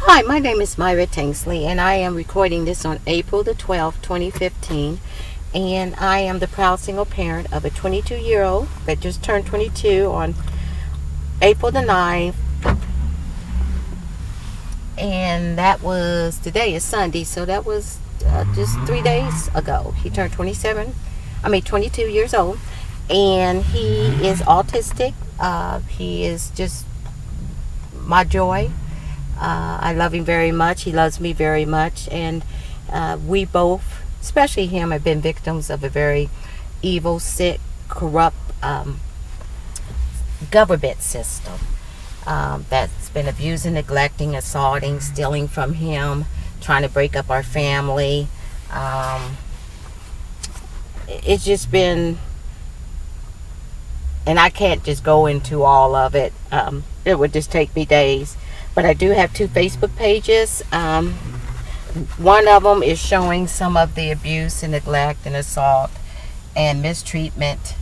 Hi, my name is Myra Tanksley, and I am recording this on April the 12th, 2015. And I am the proud single parent of a 22-year-old that just turned 22 on April the 9th. And today is Sunday, so that was just 3 days ago. He turned 22 years old. And he is autistic. He is just my joy. I love him very much. He loves me very much. And we both, especially him, have been victims of a very evil, sick, corrupt government system that's been abusing, neglecting, assaulting, stealing from him, trying to break up our family. It's just been, and I can't just go into all of it. It would just take me days. But I do have 2 Facebook pages. One of them is showing some of the abuse and neglect and assault and mistreatment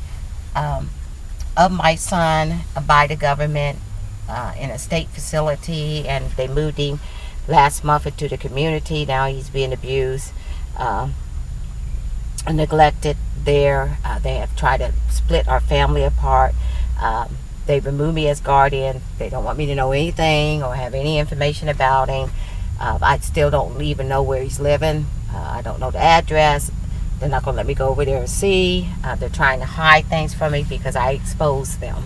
of my son by the government in a state facility, and they moved him last month into the community. Now he's being abused and neglected there. They have tried to split our family apart. They removed me as guardian. They don't want me to know anything or have any information about him. I still don't even know where he's living. I don't know the address. They're not going to let me go over there and see. They're trying to hide things from me because I expose them.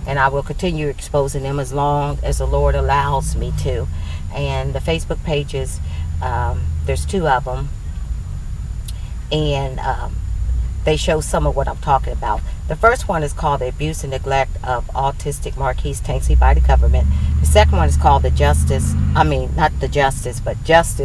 And I will continue exposing them as long as the Lord allows me to. And the Facebook pages, there's 2 of them. And they show some of what I'm talking about. The first one is called The Abuse and Neglect of Autistic Marquise Tanksley by the Government. The second one is called Justice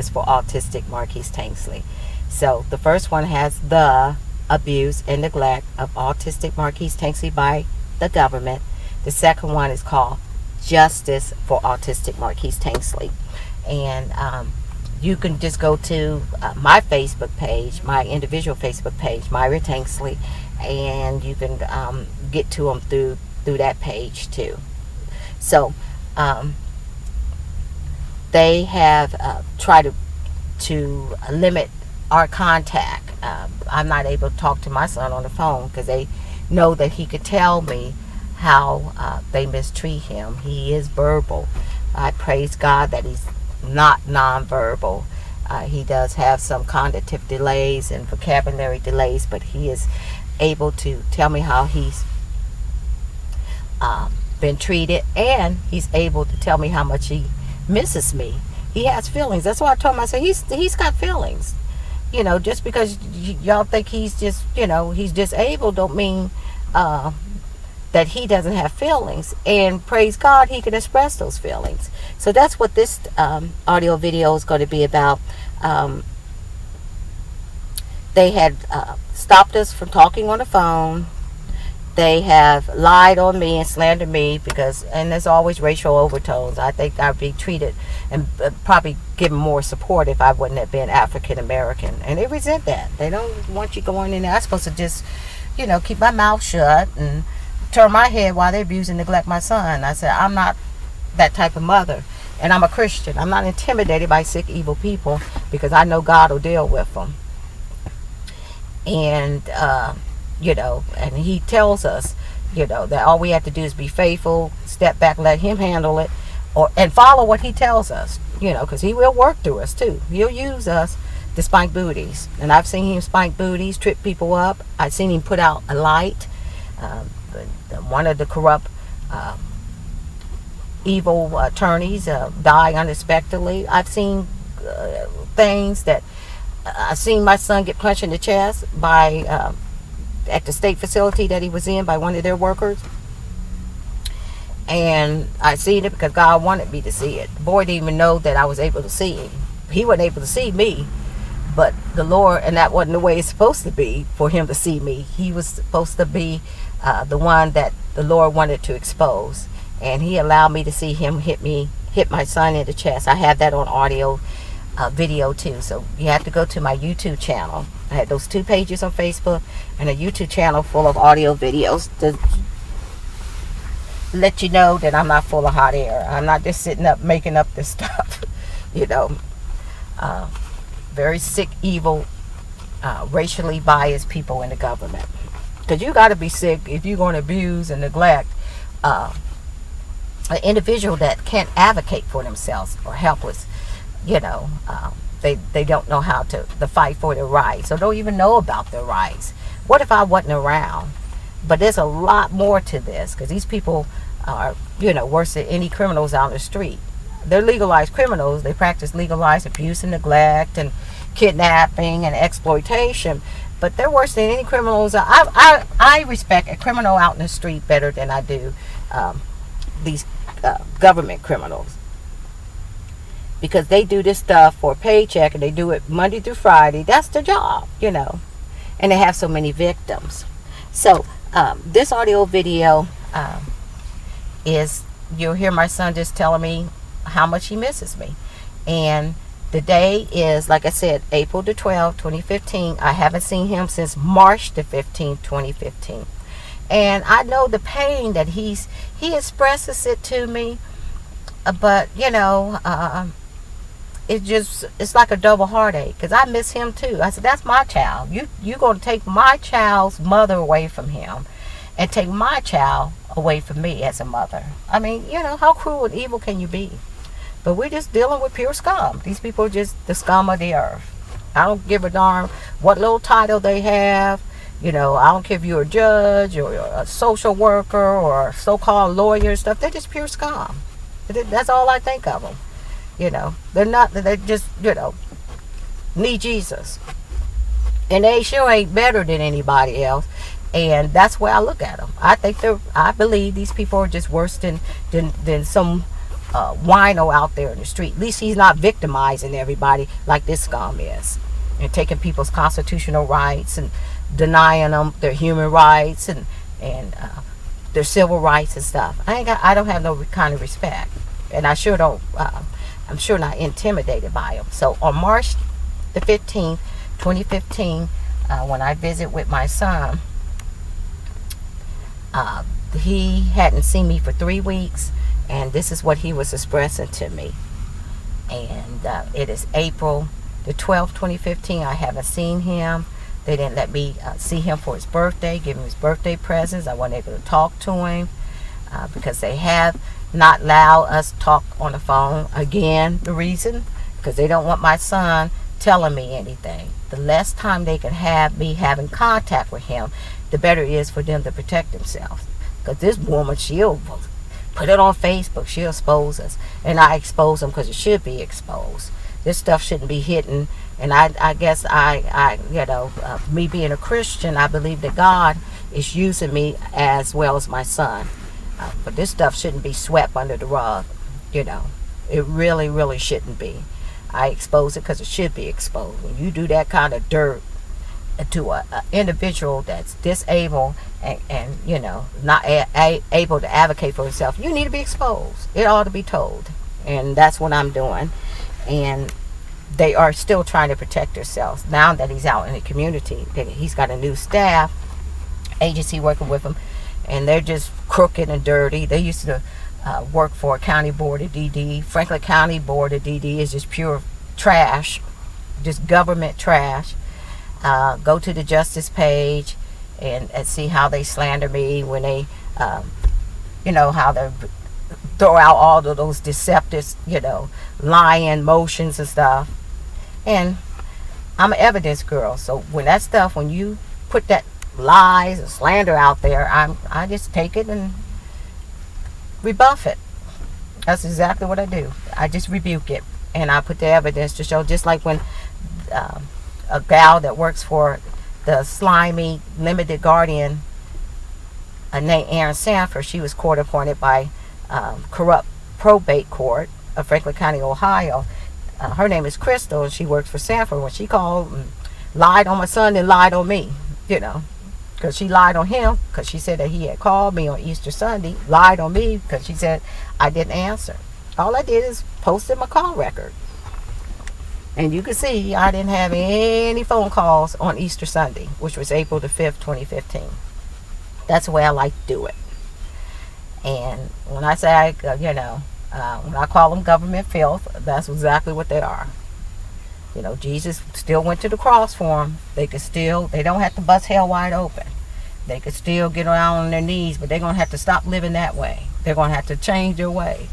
for Autistic Marquise Tanksley. So the first one has the abuse and neglect of autistic Marquise Tanksley by the government. The second one is called Justice for Autistic Marquise Tanksley. And you can just go to my Facebook page, my individual Facebook page, Myra Tanksley, and you can get to them through that page too. So they have tried to limit our contact. I'm not able to talk to my son on the phone because they know that he could tell me how they mistreat him. He is verbal. I praise God that he's not nonverbal. He does have some cognitive delays and vocabulary delays, but he is able to tell me how he's been treated, and he's able to tell me how much he misses me. He has feelings. That's why I told him, I said, he's got feelings. You know, just because y'all think he's just, he's disabled don't mean that he doesn't have feelings. And praise God, he can express those feelings. So that's what this audio video is going to be about. They had stopped us from talking on the phone. They have lied on me and slandered me and there's always racial overtones. I think I'd be treated and probably given more support if I wouldn't have been African American. And they resent that. They don't want you going in there. I'm supposed to just, keep my mouth shut and turn my head while they abuse and neglect my son. I said, I'm not that type of mother. And I'm a Christian. I'm not intimidated by sick, evil people because I know God will deal with them. And, and he tells us, that all we have to do is be faithful, step back, let him handle it, and follow what he tells us, because he will work through us too. He'll use us to spank booties. And I've seen him spank booties, trip people up. I've seen him put out a light. One of the corrupt evil attorneys die unexpectedly. I've seen things that I've seen my son get punched in the chest by at the state facility that he was in by one of their workers. And I seen it because God wanted me to see it. The boy didn't even know that I was able to see him. He wasn't able to see me, but the Lord, and that wasn't the way it's supposed to be for him to see me. He was supposed to be the one that the Lord wanted to expose. And he allowed me to see him hit my son in the chest. I have that on audio video too. So you have to go to my YouTube channel. I had those 2 pages on Facebook and a YouTube channel full of audio videos to let you know that I'm not full of hot air. I'm not just sitting up making up this stuff. you know, very sick, evil, racially biased people in the government. Because you got to be sick if you're going to abuse and neglect an individual that can't advocate for themselves or helpless. You know, they don't know how to fight for their rights or don't even know about their rights. What if I wasn't around? But there's a lot more to this, because these people are, you know, worse than any criminals out in the street. They're legalized criminals. They practice legalized abuse and neglect and kidnapping and exploitation. But they're worse than any criminals. I respect a criminal out in the street better than I do these government criminals. Because they do this stuff for a paycheck, and they do it Monday through Friday. That's their job, you know. And they have so many victims. So this audio video is, you'll hear my son just telling me how much he misses me. And the day is, like I said, April the 12th, 2015. I haven't seen him since March the 15th, 2015. And I know the pain that he expresses it to me. But, you know, it's like a double heartache, because I miss him too. I said, that's my child. You're going to take my child's mother away from him and take my child away from me as a mother. I mean, you know, how cruel and evil can you be? But we're just dealing with pure scum. These people are just the scum of the earth. I don't give a darn what little title they have. You know, I don't care if you're a judge or a social worker or a so-called lawyer and stuff. They're just pure scum. That's all I think of them. You know, they just, you know, need Jesus. And they sure ain't better than anybody else. And that's where I look at them. I believe these people are just worse than some wino out there in the street. At least he's not victimizing everybody like this scum is, and taking people's constitutional rights and denying them their human rights and their civil rights and stuff. I don't have no kind of respect, and I sure don't. I'm sure not intimidated by them. So on March the 15th, 2015, when I visit with my son, he hadn't seen me for 3 weeks. And this is what he was expressing to me. And it is April the 12th, 2015. I haven't seen him. They didn't let me see him for his birthday, give him his birthday presents. I wasn't able to talk to him because they have not allowed us to talk on the phone. Again, the reason, because they don't want my son telling me anything. The less time they can have me having contact with him, the better it is for them to protect themselves. Because this woman, she'll put it on Facebook, she'll expose us. And I expose them because it should be exposed. This stuff shouldn't be hidden. And I guess you know, me being a Christian, I believe that God is using me as well as my son. But this stuff shouldn't be swept under the rug, you know. It really, really shouldn't be. I expose it because it should be exposed. When you do that kind of dirt to an individual that's disabled and you know, not able to advocate for himself, you need to be exposed. It ought to be told. And that's what I'm doing. And they are still trying to protect themselves. Now that he's out in the community, he's got a new staff agency working with him, and they're just crooked and dirty. They used to work for a county board of DD. Franklin County Board of DD is just pure trash, just government trash. Go to the justice page and see how they slander me when they, you know, how they throw out all of those deceptive, you know, lying motions and stuff. And I'm an evidence girl, so when that stuff, when you put that lies and slander out there, I just take it and rebuff it. That's exactly what I do. I just rebuke it, and I put the evidence to show. Just like when a gal that works for the slimy limited guardian named Aaron Sanford, she was court appointed by corrupt probate court of Franklin County, Ohio. Her name is Crystal, and she works for Sanford. When she called and lied on my son and lied on me, you know, because she lied on him because she said that he had called me on Easter Sunday, lied on me because she said I didn't answer. All I did is posted my call record. And you can see I didn't have any phone calls on Easter Sunday, which was April the 5th, 2015. That's the way I like to do it. And when I say, you know, When I call them government filth, that's exactly what they are. You know, Jesus still went to the cross for them. They don't have to bust hell wide open. They could still get down on their knees, but they're going to have to stop living that way. They're going to have to change their way.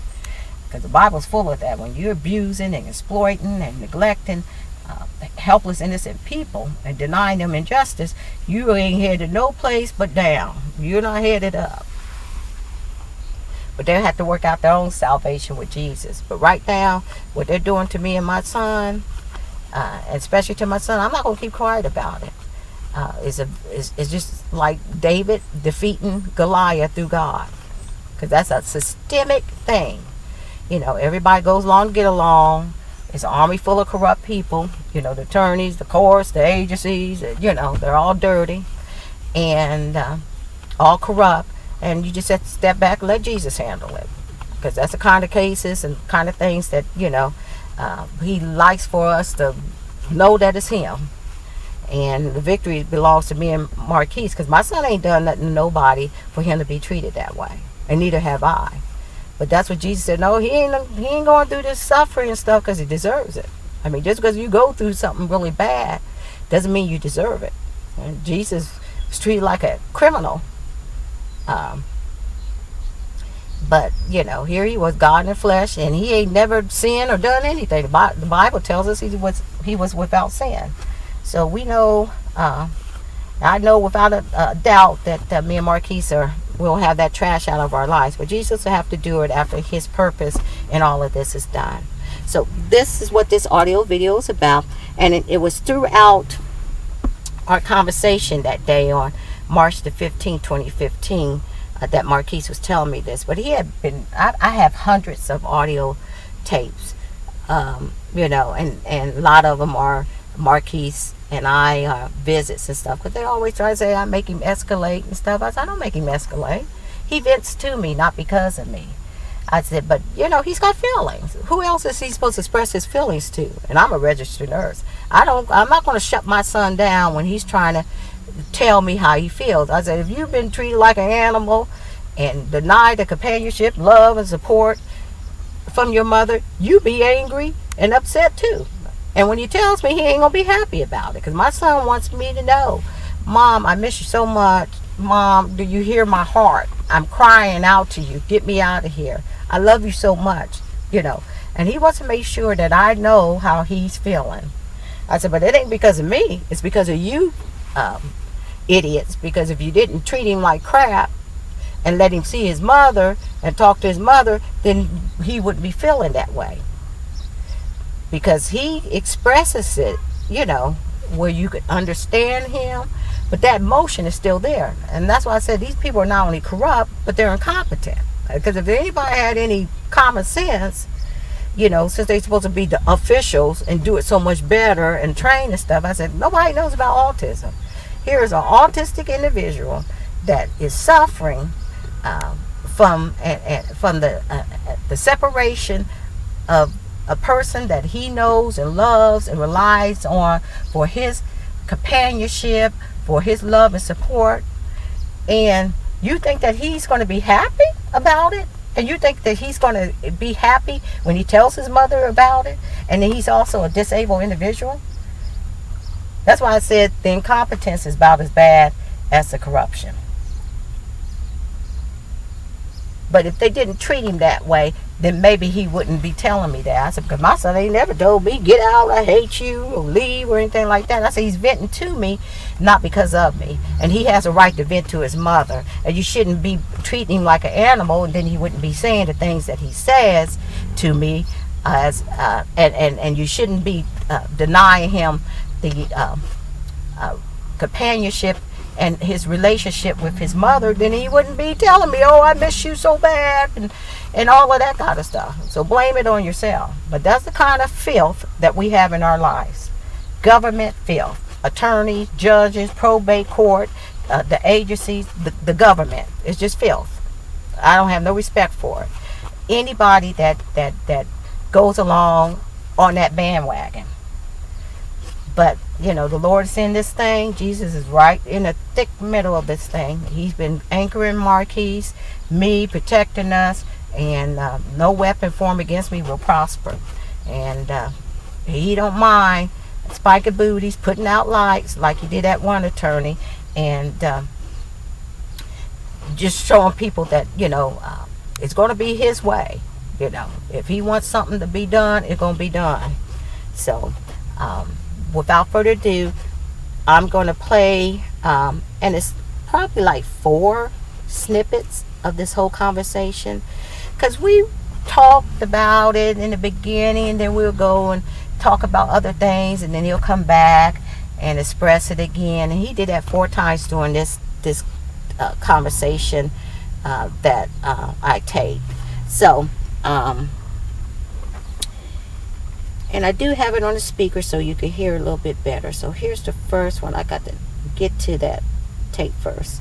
Because the Bible's full of that. When you're abusing and exploiting and neglecting helpless, innocent people and denying them injustice, you ain't headed no place but down. You're not headed up. But they have to work out their own salvation with Jesus. But right now, what they're doing to me and my son, especially to my son, I'm not going to keep quiet about it. It's just like David defeating Goliath through God. Because that's a systemic thing. You know, everybody goes along to get along. It's an army full of corrupt people. You know, the attorneys, the courts, the agencies, you know, they're all dirty and all corrupt. And you just have to step back and let Jesus handle it. Because that's the kind of cases and kind of things that, you know, he likes for us to know that it's him. And the victory belongs to me and Marquise. Because my son ain't done nothing to nobody for him to be treated that way. And neither have I. But that's what Jesus said. No, he ain't going through this suffering and stuff because he deserves it. I mean, just because you go through something really bad doesn't mean you deserve it. And Jesus was treated like a criminal. But, you know, here he was, God in the flesh, and he ain't never sinned or done anything. The Bible tells us he was without sin. So we know, I know without a doubt that me and Marquise will have that trash out of our lives. But Jesus will have to do it after his purpose and all of this is done. So this is what this audio video is about. And it was throughout our conversation that day on March the 15th, 2015, that Marquise was telling me this. But he had been, I have hundreds of audio tapes, you know, and a lot of them are Marquise and I visits and stuff. Because they always try to say I make him escalate and stuff. I said, I don't make him escalate. He vents to me, not because of me. I said, but, you know, he's got feelings. Who else is he supposed to express his feelings to? And I'm a registered nurse. I'm not going to shut my son down when he's trying to tell me how he feels. I said, if you've been treated like an animal and denied the companionship, love, and support from your mother, you be angry and upset too. And when he tells me, he ain't gonna be happy about it. Because my son wants me to know, Mom, I miss you so much. Mom, do you hear my heart? I'm crying out to you. Get me out of here. I love you so much, you know. And he wants to make sure that I know how he's feeling. I said, but it ain't because of me. It's because of you idiots. Because if you didn't treat him like crap and let him see his mother and talk to his mother, then he wouldn't be feeling that way. Because he expresses it, you know, where you could understand him, but that emotion is still there. And that's why I said these people are not only corrupt, but they're incompetent. Because if anybody had any common sense, you know, since they're supposed to be the officials and do it so much better and train and stuff, I said, nobody knows about autism. Here is an autistic individual that is suffering from the separation of a person that he knows and loves and relies on for his companionship, for his love and support. And you think that he's going to be happy about it? And you think that he's going to be happy when he tells his mother about it? And then he's also a disabled individual? That's why I said the incompetence is about as bad as the corruption. But if they didn't treat him that way, then maybe he wouldn't be telling me that. I said, because my son ain't never told me, get out, I hate you, or leave, or anything like that. I said, he's venting to me, not because of me. And he has a right to vent to his mother. And you shouldn't be treating him like an animal, and then he wouldn't be saying the things that he says to me. And you shouldn't be denying him the companionship and his relationship with his mother. Then he wouldn't be telling me, oh, I miss you so bad, and all of that kind of stuff. So blame it on yourself. But that's the kind of filth that we have in our lives. Government filth. Attorneys, judges, probate court, the agencies, the government. It's just filth. I don't have no respect for it. Anybody that goes along on that bandwagon. But, you know, the Lord is in this thing. Jesus is right in the thick middle of this thing. He's been anchoring Marquise, me, protecting us, and no weapon formed against me will prosper. And he don't mind spiking booties, putting out lights like he did that one attorney, and just showing people that, it's going to be his way. If he wants something to be done, it's going to be done. So without further ado, I'm going to play, and it's probably like 4 snippets of this whole conversation, because we talked about it in the beginning, and then we'll go and talk about other things, and then he'll come back and express it again. And he did that 4 times during this conversation that I taped. So and I do have it on the speaker so you can hear a little bit better. So here's the first one. I got to get to that tape first.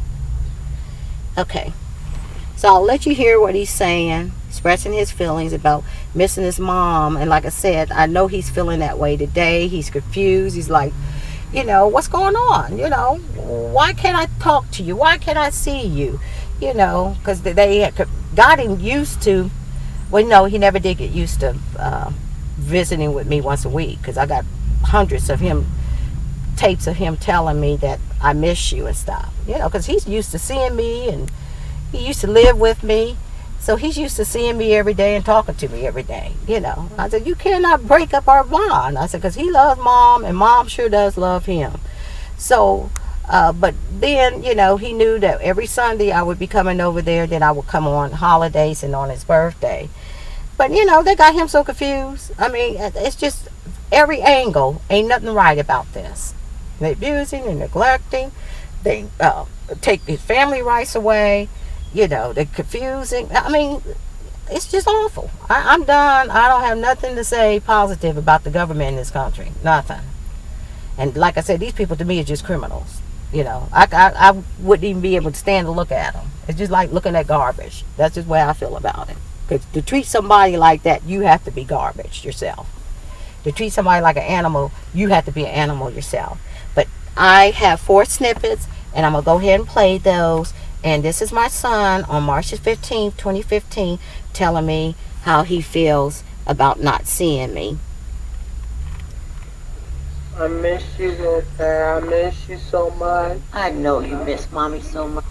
Okay, so I'll let you hear what he's saying, expressing his feelings about missing his mom. And like I said, I know he's feeling that way today. He's confused. He's like, what's going on? Why can't I talk to you? Why can't I see you? Because they had got him used to, well, no, he never did get used to visiting with me once a week, because I got hundreds of tapes of him telling me that I miss you and stuff, because he's used to seeing me, and he used to live with me, so he's used to seeing me every day and talking to me every day. I said, you cannot break up our bond. I said, because he loves mom, and mom sure does love him. So but then, he knew that every Sunday I would be coming over there. Then I would come on holidays and on his birthday. But, they got him so confused. I mean, it's just every angle. Ain't nothing right about this. They're abusing and neglecting. They take his family rights away. They're confusing. I mean, it's just awful. I'm done. I don't have nothing to say positive about the government in this country. Nothing. And like I said, these people to me are just criminals. I wouldn't even be able to stand to look at them. It's just like looking at garbage. That's just the way I feel about it. Because to treat somebody like that, you have to be garbage yourself. To treat somebody like an animal, you have to be an animal yourself. But I have 4 snippets, and I'm going to go ahead and play those. And this is my son on March 15th, 2015, telling me how he feels about not seeing me. I miss you, little bear. I miss you so much. I know you miss mommy so much.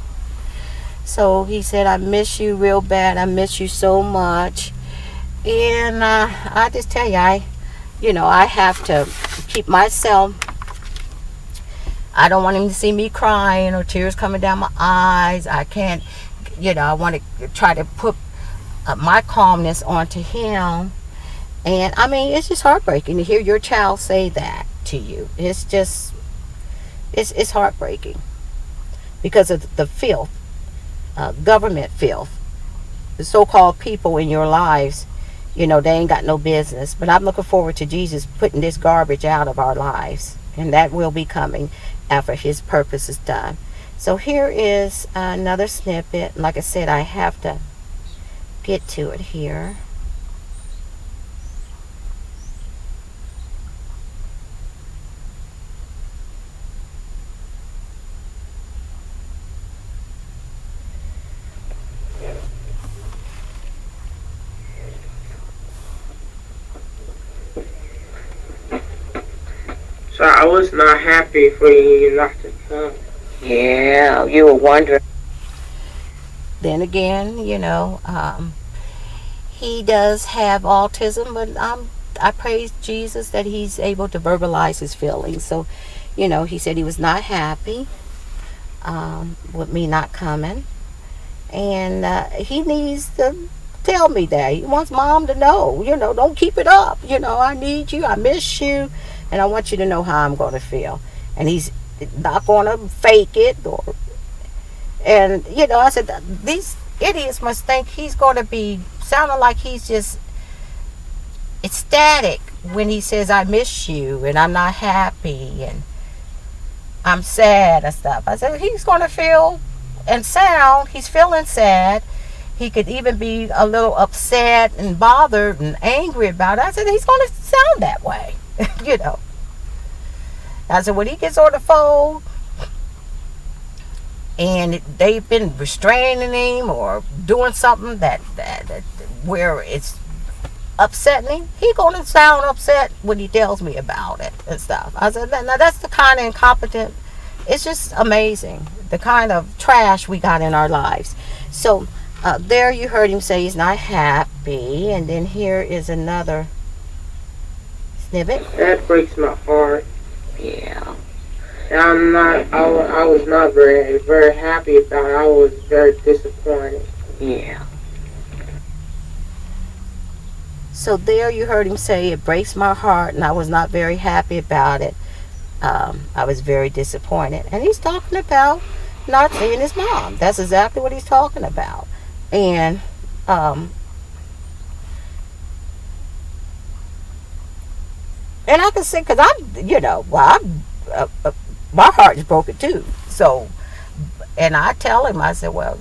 So he said, I miss you real bad. I miss you so much. And I just tell you, I have to keep myself. I don't want him to see me crying or tears coming down my eyes. I can't, I want to try to put my calmness onto him. And I mean, it's just heartbreaking to hear your child say that to you. It's just, it's heartbreaking because of the filth, government filth, the so-called people in your lives. They ain't got no business. But I'm looking forward to Jesus putting this garbage out of our lives, and that will be coming after his purpose is done. So here is another snippet. Like I said, I have to get to it here. So I was not happy for you not to come. Yeah, you were wondering. Then again, he does have autism, but I praise Jesus that he's able to verbalize his feelings. So, he said he was not happy with me not coming. And he needs to tell me that. He wants mom to know, don't keep it up. I need you, I miss you, and I want you to know how I'm going to feel. And he's not going to fake it. And, I said, these idiots must think he's going to be sounding like he's just ecstatic when he says, I miss you, and I'm not happy, and I'm sad and stuff. I said, he's going to feel and sound, he's feeling sad. He could even be a little upset and bothered and angry about it. I said, he's going to sound that way, I said, when he gets on the phone and they've been restraining him or doing something that where it's upsetting him, he gonna sound upset when he tells me about it and stuff. I said, now that's the kind of incompetent. It's just amazing the kind of trash we got in our lives. So there you heard him say he's not happy, and then here is another snippet. That breaks my heart. Yeah. And I was not very happy about it. I was very disappointed. Yeah. So there you heard him say, it breaks my heart, and I was not very happy about it. I was very disappointed. And he's talking about not seeing his mom. That's exactly what he's talking about. And I can say, because my heart is broken too. So, and I tell him, I said, well,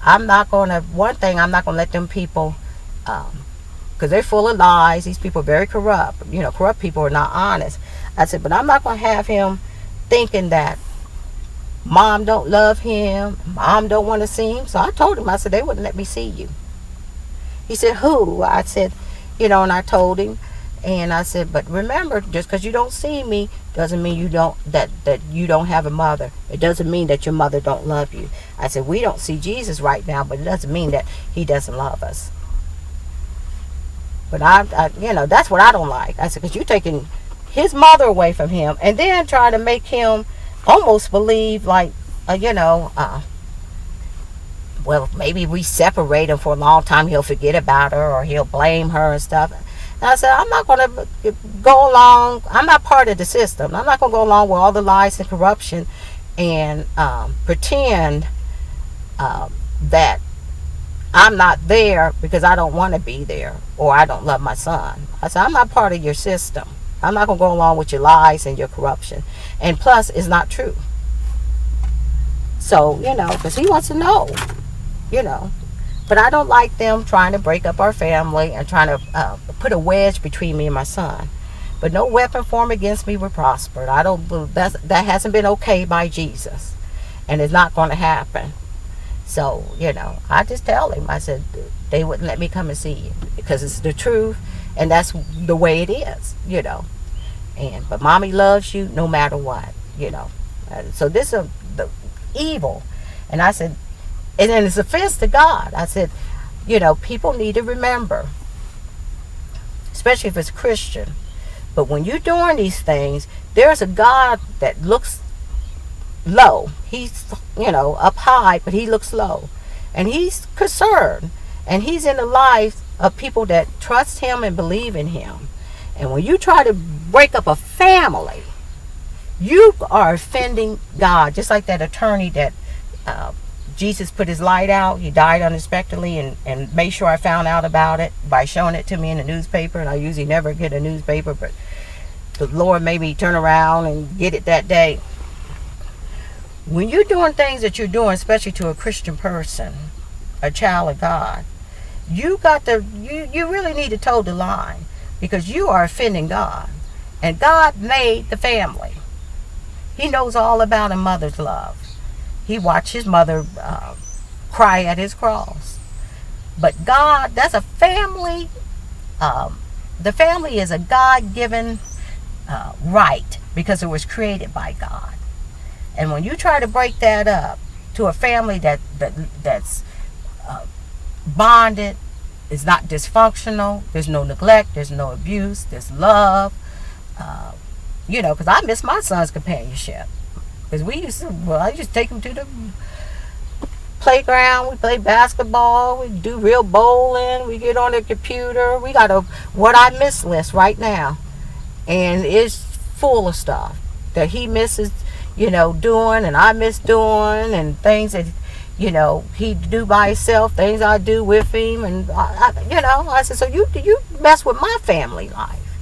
I'm not going to, one thing, I'm not going to let them people, because they're full of lies. These people are very corrupt. Corrupt people are not honest. I said, but I'm not going to have him thinking that mom don't love him, mom don't want to see him. So I told him, I said, they wouldn't let me see you. He said, who? I said, and I told him, and I said, but remember, just because you don't see me doesn't mean you don't that you don't have a mother. It doesn't mean that your mother don't love you. I said, we don't see Jesus right now, but it doesn't mean that he doesn't love us. But I that's what I don't like. I said, because you're taking his mother away from him, and then trying to make him almost believe like, well, maybe we separate him for a long time, he'll forget about her or he'll blame her and stuff. And I said, I'm not going to go along. I'm not part of the system. I'm not going to go along with all the lies and corruption and pretend that I'm not there because I don't want to be there or I don't love my son. I said, I'm not part of your system. I'm not going to go along with your lies and your corruption. And plus, it's not true. So, because he wants to know, But I don't like them trying to break up our family and trying to put a wedge between me and my son. But no weapon formed against me will prosper. I don't. That hasn't been okay by Jesus. And it's not going to happen. So, I just tell him, I said, they wouldn't let me come and see you because it's the truth and that's the way it is, but mommy loves you no matter what, so this is the evil. And I said, and then it's offense to God. I said, people need to remember, especially if it's Christian, but when you're doing these things, there's a God that looks low. He's, up high, but he looks low. And he's concerned. And he's in the lives of people that trust him and believe in him. And when you try to break up a family, you are offending God. Just like that attorney that Jesus put his light out. He died unexpectedly and made sure I found out about it by showing it to me in the newspaper. And I usually never get a newspaper, but the Lord made me turn around and get it that day. When you're doing things that you're doing, especially to a Christian person, a child of God, you really need to toe the line because you are offending God. And God made the family. He knows all about a mother's love. He watched his mother cry at his cross. But God, that's a family. The family is a God-given right because it was created by God. And when you try to break that up to a family that's bonded, is not dysfunctional, there's no neglect, there's no abuse, there's love, because I miss my son's companionship. Because I used to take him to the playground, we play basketball, we do real bowling, we get on the computer, we got a what I miss list right now. And it's full of stuff that he misses, doing and I miss doing, and things that, he do by himself, things I do with him. And, I said, so you mess with my family life.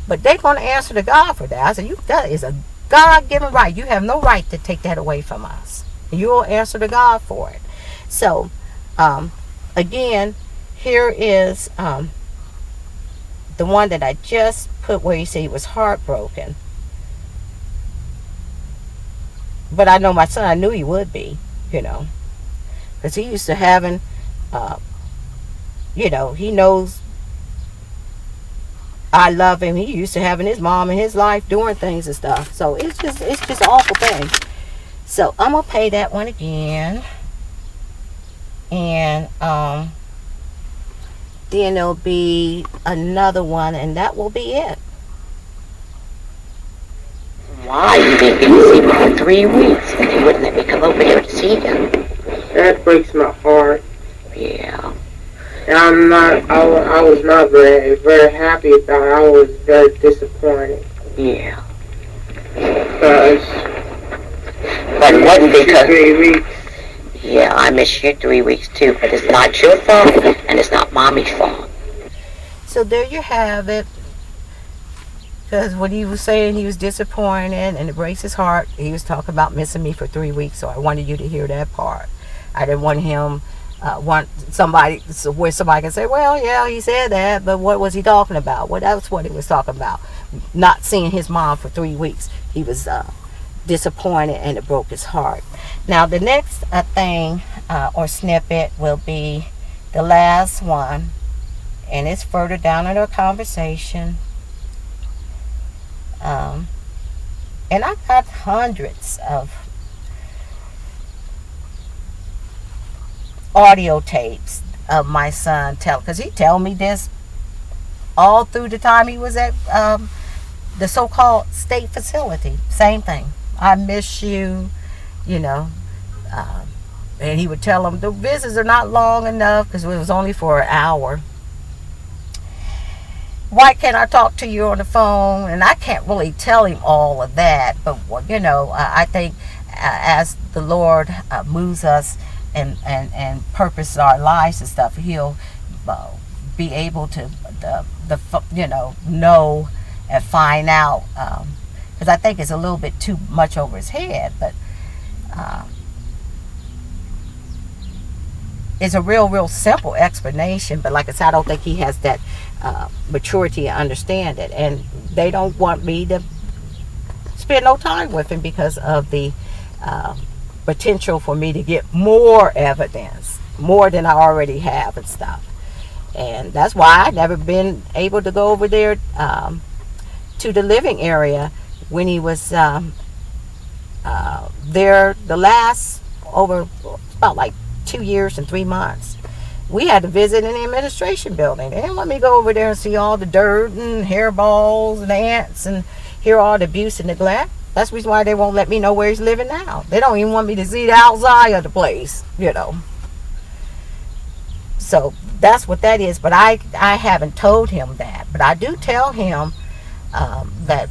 But they're going to answer to God for that. I said, that is a God-given right. You have no right to take that away from us. You will answer to God for it. So, again, here is the one that I just put where you say he was heartbroken. But I know my son, I knew he would be, you know, because he used to having, uh, he knows I love him. He used to having his mom in his life doing things and stuff. So it's just an awful thing. So I'm gonna pay that one again, and then there'll be another one, and that will be it. Why? You didn't get to see me for 3 weeks, and they wouldn't let me come over here to see you. That breaks my heart. Yeah. And I was not very happy about it. I was very disappointed. Yeah. Because But it wasn't because... 3 weeks. Yeah, I miss you 3 weeks too, but it's not your fault, and it's not Mommy's fault. So there you have it. Because what he was saying, he was disappointed and it breaks his heart. He was talking about missing me for 3 weeks, so I wanted you to hear that part. I didn't want him, want somebody, so where somebody can say, well, yeah, he said that, but what was he talking about? Well, that's what he was talking about. Not seeing his mom for 3 weeks. He was disappointed and it broke his heart. Now, the next thing or snippet will be the last one, and it's further down in our conversation. And I got hundreds of audio tapes of my son because he tell me this all through the time he was at the so-called state facility. Same thing. I miss you, and he would tell them the visits are not long enough because it was only for an hour. Why can't I talk to you on the phone? And I can't really tell him all of that, but I think as the Lord moves us and purposes our lives and stuff, He'll be able to know and find out. Because I think it's a little bit too much over his head, but it's a real simple explanation. But like I said, I don't think he has that maturity to understand it, and they don't want me to spend no time with him because of the potential for me to get more evidence, more than I already have and stuff. And that's why I've never been able to go over there to the living area when he was there the last over about like 2 years and 3 months. We had to visit in the administration building. They didn't let me go over there and see all the dirt and hairballs and ants and hear all the abuse and neglect. That's the reason why they won't let me know where he's living now. They don't even want me to see the outside of the place, So that's what that is. But I haven't told him that. But I do tell him that,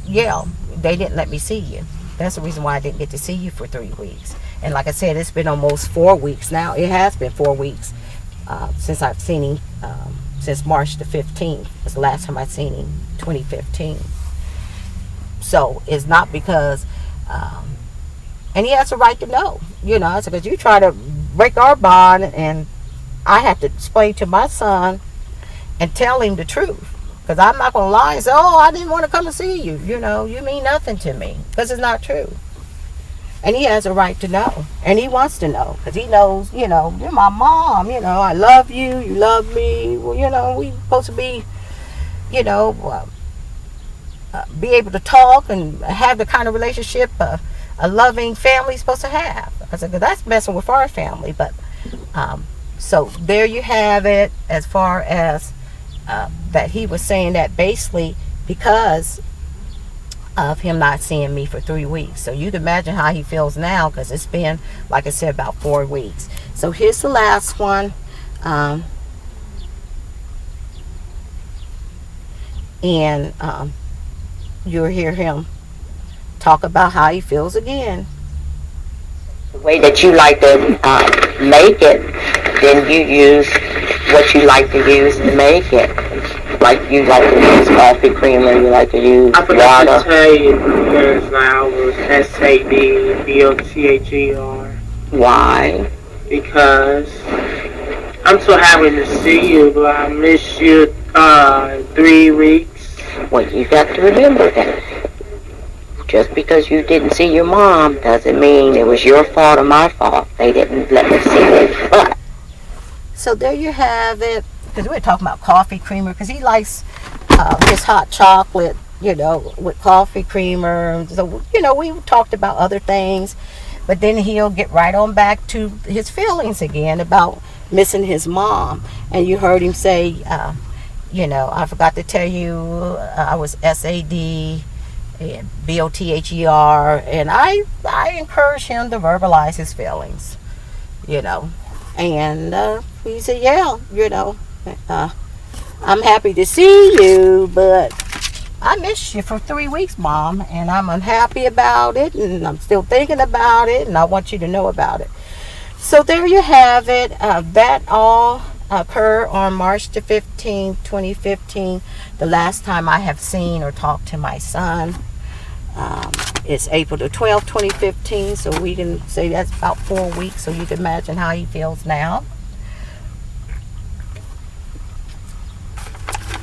they didn't let me see you. That's the reason why I didn't get to see you for 3 weeks. And like I said, it's been almost 4 weeks now. It has been 4 weeks since I've seen him, since March the 15th. Was the last time I seen him, 2015. So it's not because, and he has a right to know, it's because you try to break our bond, and I have to explain to my son and tell him the truth. Because I'm not going to lie and say, oh, I didn't want to come and see you. You mean nothing to me. Because it's not true. And he has a right to know. And he wants to know. Because he knows, you're my mom. I love you. You love me. Well, we supposed to be, be able to talk and have the kind of relationship a loving family is supposed to have. I said, that's messing with our family. But, so there you have it as far as that he was saying that basically because of him not seeing me for 3 weeks. So you'd imagine how he feels now, because it's been, like I said, about 4 weeks. So here's the last one. And you'll hear him talk about how he feels again. The way that you like to make it, then you use what you like to use to make it. Like you like to use coffee creamer, you like to use I forgot water. to tell you, because I was SADBOTHER. Why? Because I'm so happy to see you, but I miss you 3 weeks. Well, you got to remember that Just because you didn't see your mom doesn't mean it was your fault or my fault. They didn't let me see it. But So there you have it. Because we were talking about coffee creamer, because he likes his hot chocolate, with coffee creamer. So, we talked about other things. But then he'll get right on back to his feelings again about missing his mom. And you heard him say, I forgot to tell you, I was SAD, and BOTHER, and I encourage him to verbalize his feelings, And he said, I'm happy to see you, but I missed you for 3 weeks, Mom, and I'm unhappy about it, and I'm still thinking about it, and I want you to know about it. So there you have it. That all occurred on March the 15th, 2015. The last time I have seen or talked to my son is April the 12th, 2015. So we can say that's about 4 weeks. So you can imagine how he feels now.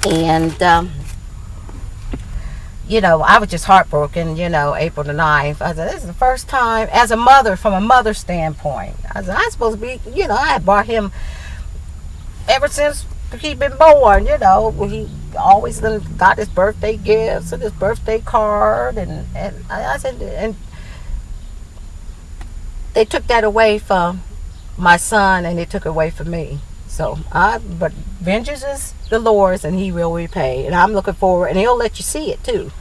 And I was just heartbroken, April the 9th. I said, this is the first time, as a mother, from a mother's standpoint. I said, I'm supposed to be, I had brought him ever since he'd been born, He always got his birthday gifts and his birthday card. And I said, and they took that away from my son and they took it away from me. So, but vengeance is the Lord's and he will repay. And I'm looking forward, and he'll let you see it too.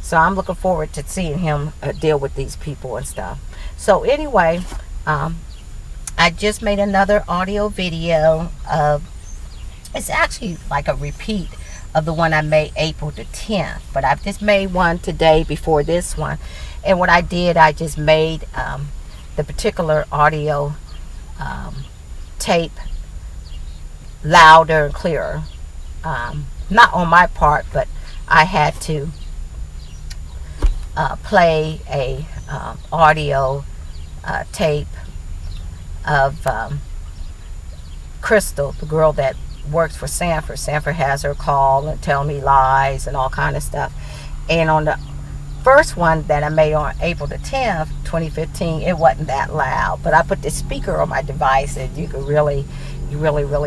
So I'm looking forward to seeing him deal with these people and stuff. So anyway, I just made another audio video of, it's actually like a repeat of the one I made April the 10th. But I've just made one today before this one. And what I did, I just made the particular audio tape louder and clearer. Not on my part, but I had to play a audio tape of Crystal, the girl that works for Sanford. Sanford has her call and tell me lies and all kind of stuff. And on the first one that I made on April the 10th, 2015, it wasn't that loud. But I put the speaker on my device and you could really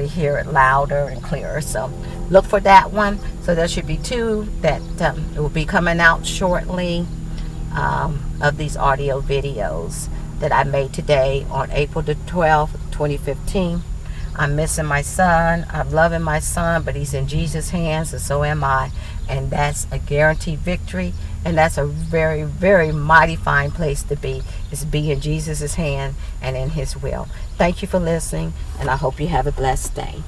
hear it louder and clearer. So look for that one. So there should be 2 that will be coming out shortly of these audio videos that I made today on April the 12th, 2015. I'm missing my son. I'm loving my son, but he's in Jesus' hands, and so am I. And that's a guaranteed victory. And that's a very, very mighty fine place to be, is to be in Jesus' hand and in his will. Thank you for listening, and I hope you have a blessed day.